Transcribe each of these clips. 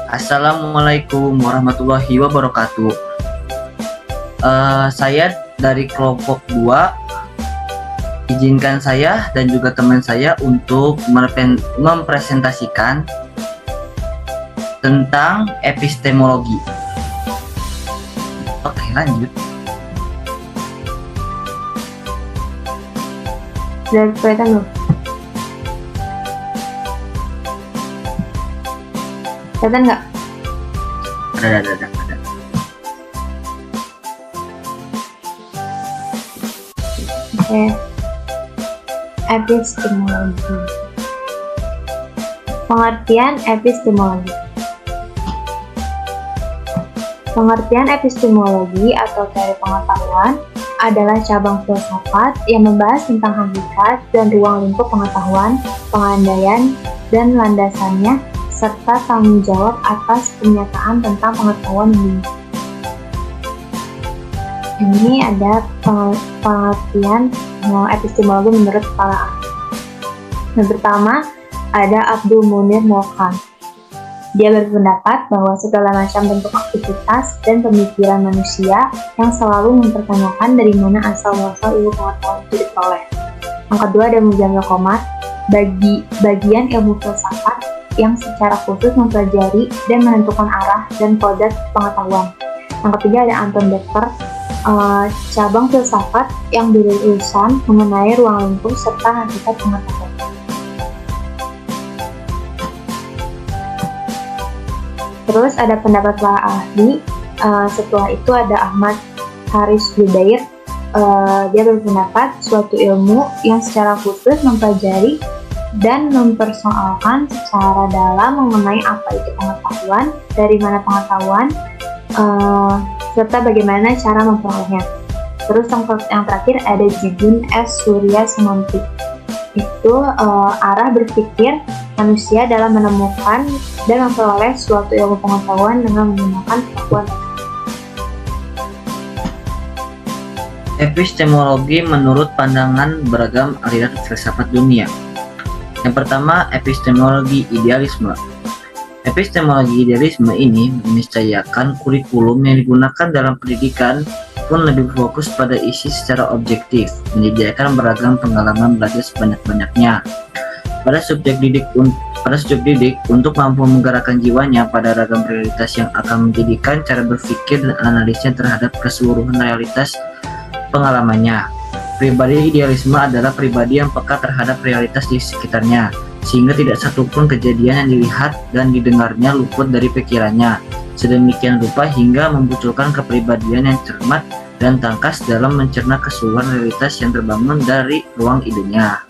Assalamualaikum warahmatullahi wabarakatuh. Saya dari kelompok 2. Izinkan saya dan juga teman saya untuk mempresentasikan tentang epistemologi. Oke, lanjut. Udah kelihatan belum? Kelihatan nggak? Ada. Oke. Epistemologi. Pengertian epistemologi. Pengertian epistemologi atau teori pengetahuan adalah cabang filsafat yang membahas tentang hakikat dan ruang lingkup pengetahuan, pengandaian, dan landasannya, serta tanggung jawab atas penyataan tentang pengetahuan ini. Ini ada pengertian epistemologi menurut para ahli. Yang pertama, ada Abdul Munir Mohan. Dia berpendapat bahwa segala macam bentuk aktivitas dan pemikiran manusia yang selalu mempertanyakan dari mana asal-muasal ilmu pengetahuan itu diperoleh. Yang kedua ada Mujamil Komar, bagian ilmu filsafat yang secara khusus mempelajari dan menentukan arah dan kodrat pengetahuan. Yang ketiga ada Anton Dekker, cabang filsafat yang berurusan mengenai ruang lingkup serta hakikat pengetahuan. Terus ada pendapat para ahli. Setelah itu ada Ahmad Haris Zubair. Dia berpendapat suatu ilmu yang secara khusus mempelajari dan mempersoalkan secara dalam mengenai apa itu pengetahuan, dari mana pengetahuan, serta bagaimana cara memperolehnya. Terus yang terakhir ada Jidun S. Surya Semanti. Itu arah berpikir manusia dalam menemukan dan memperoleh suatu ilmu pengetahuan dengan menggunakan kemampuan. Epistemologi menurut pandangan beragam aliran filsafat dunia. Yang pertama, epistemologi idealisme. Epistemologi idealisme ini meniscayakan kurikulum yang digunakan dalam pendidikan pun lebih fokus pada isi secara objektif, menyediakan beragam pengalaman belajar sebanyak-banyaknya pada subjek didik untuk mampu menggerakkan jiwanya pada ragam realitas yang akan menjadikan cara berpikir dan analisnya terhadap keseluruhan realitas pengalamannya. Pribadi idealisme adalah pribadi yang peka terhadap realitas di sekitarnya, sehingga tidak satupun kejadian yang dilihat dan didengarnya luput dari pikirannya, sedemikian rupa hingga memunculkan kepribadian yang cermat dan tangkas dalam mencerna keseluruhan realitas yang terbangun dari ruang idenya.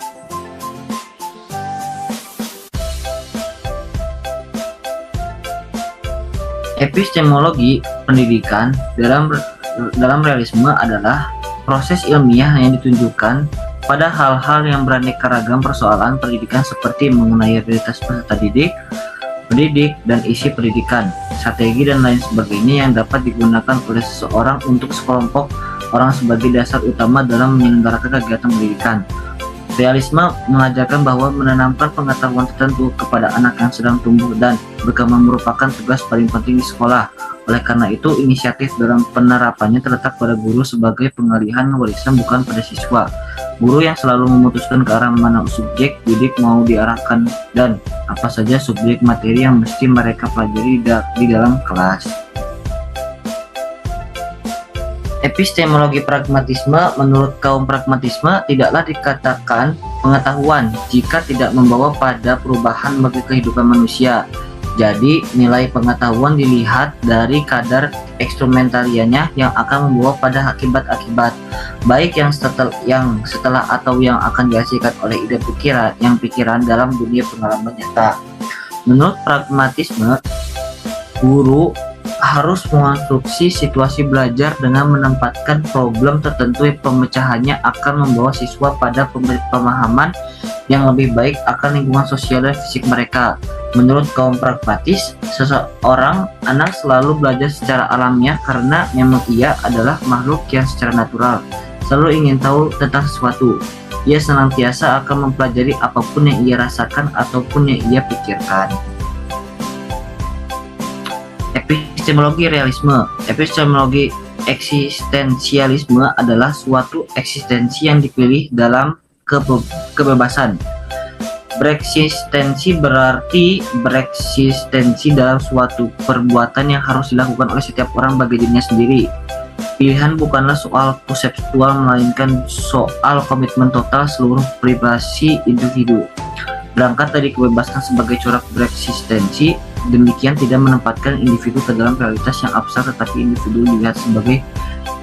Epistemologi pendidikan dalam realisme adalah proses ilmiah yang ditunjukkan pada hal-hal yang beraneka ragam persoalan pendidikan seperti mengenai realitas peserta pendidik dan isi pendidikan, strategi dan lain sebagainya yang dapat digunakan oleh seseorang untuk sekelompok orang sebagai dasar utama dalam menyelenggarakan kegiatan pendidikan. Realisme mengajarkan bahwa menanamkan pengetahuan tertentu kepada anak yang sedang tumbuh dan berkembang merupakan tugas paling penting di sekolah. Oleh karena itu, inisiatif dalam penerapannya terletak pada guru sebagai pengalihan warisan, bukan pada siswa. Guru yang selalu memutuskan ke arah mana subjek didik mau diarahkan dan apa saja subjek materi yang mesti mereka pelajari di dalam kelas. Epistemologi pragmatisme. Menurut kaum pragmatisme, tidaklah dikatakan pengetahuan jika tidak membawa pada perubahan bagi kehidupan manusia. Jadi, nilai pengetahuan dilihat dari kadar instrumentaliannya yang akan membawa pada akibat-akibat, baik yang setelah atau yang akan dihasilkan oleh ide pikiran dalam dunia pengalaman nyata. Menurut pragmatisme, guru harus mengonstruksi situasi belajar dengan menempatkan problem tertentu yang pemecahannya akan membawa siswa pada pemahaman yang lebih baik akan lingkungan sosial dan fisik mereka. Menurut kaum pragmatis, seseorang anak selalu belajar secara alamiah karena memang ia adalah makhluk yang secara natural selalu ingin tahu tentang sesuatu. Ia senantiasa akan mempelajari apapun yang ia rasakan ataupun yang ia pikirkan. Epistemologi realisme. Epistemologi eksistensialisme adalah suatu eksistensi yang dipilih dalam kebebasan. Bereksistensi berarti bereksistensi dalam suatu perbuatan yang harus dilakukan oleh setiap orang bagi dirinya sendiri. Pilihan bukanlah soal konseptual, melainkan soal komitmen total seluruh privasi individu. Berangkat dari kebebasan sebagai corak bereksistensi, demikian tidak menempatkan individu ke dalam realitas yang abstrak, tetapi individu dilihat sebagai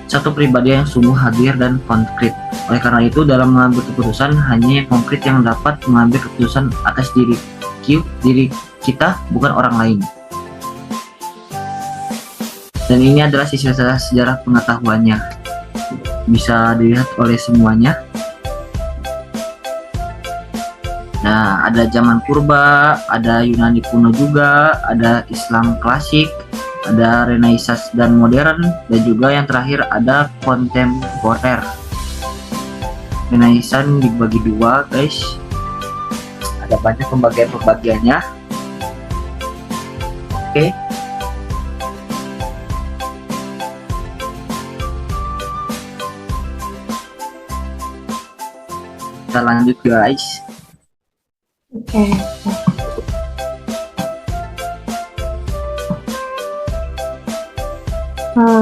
satu pribadi yang sungguh hadir dan konkret. Oleh karena itu, dalam mengambil keputusan, hanya yang konkret yang dapat mengambil keputusan atas diri kita, bukan orang lain. Dan ini adalah sisa-sisa sejarah pengetahuannya, bisa dilihat oleh semuanya. Nah, ada zaman purba, ada Yunani kuno juga, ada Islam klasik, ada Renaissance dan modern, dan juga yang terakhir ada kontemporer. Renaissance dibagi dua, guys. Ada banyak pembagiannya. Oke. Kita lanjut, guys. Oke.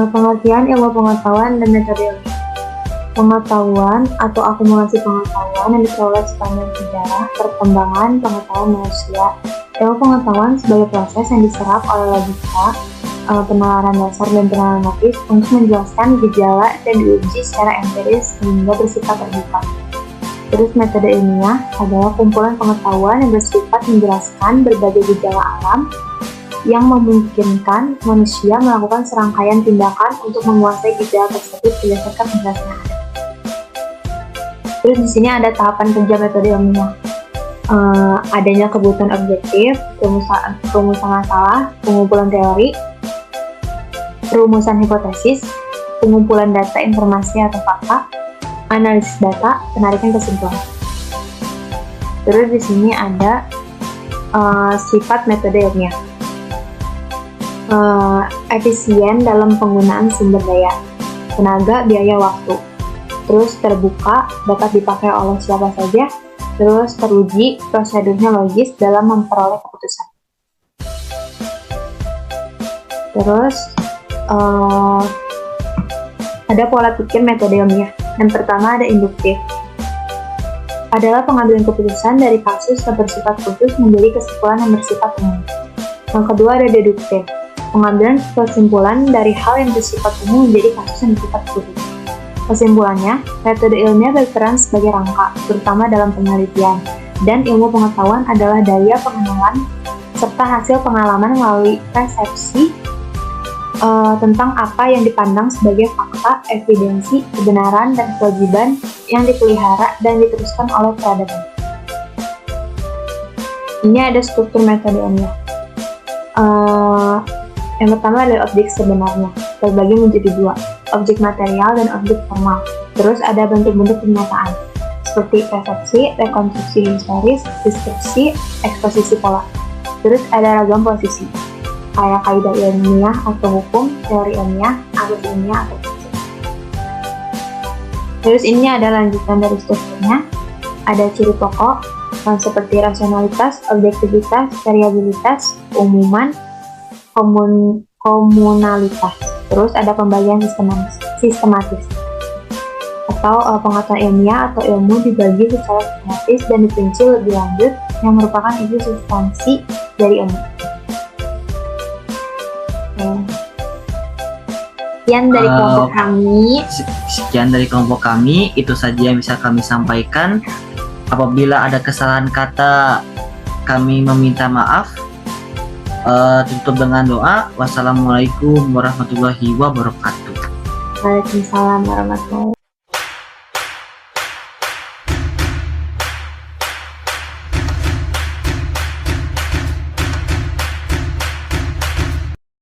Pengertian ilmu pengetahuan dan metode ilmu. Pengetahuan atau akumulasi pengetahuan yang diperoleh sepanjang sejarah perkembangan pengetahuan manusia. Ilmu pengetahuan sebagai proses yang diserap oleh logika, penalaran dasar dan penalaran motif untuk menjelaskan gejala dan diuji secara empiris sehingga bersifat terbuka. Terus metode ilmiah adalah kumpulan pengetahuan yang bersifat menjelaskan berbagai gejala alam yang memungkinkan manusia melakukan serangkaian tindakan untuk menguasai gejala tersebut berdasarkan penjelasan. Terus di sini ada tahapan kerja metode ilmiah. Adanya kebutuhan objektif, rumusan masalah, pengumpulan teori, perumusan hipotesis, pengumpulan data informasi atau fakta, analisis data, penarikan kesimpulan. Terus di sini ada sifat metode ilmiah. Efisien dalam penggunaan sumber daya, tenaga, biaya, waktu. Terus terbuka, dapat dipakai oleh siapa saja. Terus teruji, prosedurnya logis dalam memperoleh keputusan. Terus ada pola pikir metode ilmiah. Yang pertama ada induktif. Adalah pengambilan keputusan dari kasus yang bersifat khusus menjadi kesimpulan yang bersifat umum. Yang kedua ada deduktif. Pengambilan kesimpulan dari hal yang bersifat umum menjadi kasus yang bersifat khusus. Kesimpulannya, metode ilmiah berperan sebagai rangka, terutama dalam penelitian, dan ilmu pengetahuan adalah daya pengenalan serta hasil pengalaman melalui persepsi tentang apa yang dipandang sebagai fakta, evidensi, kebenaran, dan kewajiban yang dipelihara dan diteruskan oleh peradaban. Ini ada struktur metode ilmiah. Yang pertama adalah objek sebenarnya, terbagi menjadi dua, objek material dan objek formal. Terus ada bentuk-bentuk pernyataan, seperti persepsi, rekonstruksi historis, deskripsi, eksposisi pola. Terus ada ragam posisi, kayak kaidah ilmiah atau hukum, teori ilmiah, arus ilmiah atau prinsip. Terus ini ada lanjutan dari strukturnya, ada ciri pokok, seperti rasionalitas, objektivitas, variabilitas, keumuman, komunalitas. Terus ada pembagian sistematis atau pengetahuan ilmiah atau ilmu dibagi secara sistematis dan diperinci lebih lanjut yang merupakan isi substansi dari ilmu. Sekian dari kelompok kami. Sekian dari kelompok kami. Itu saja yang bisa kami sampaikan. Apabila ada kesalahan kata, kami meminta maaf. Tutup dengan doa. Wassalamualaikum warahmatullahi wabarakatuh. Waalaikumsalam warahmatullahi wabarakatuh.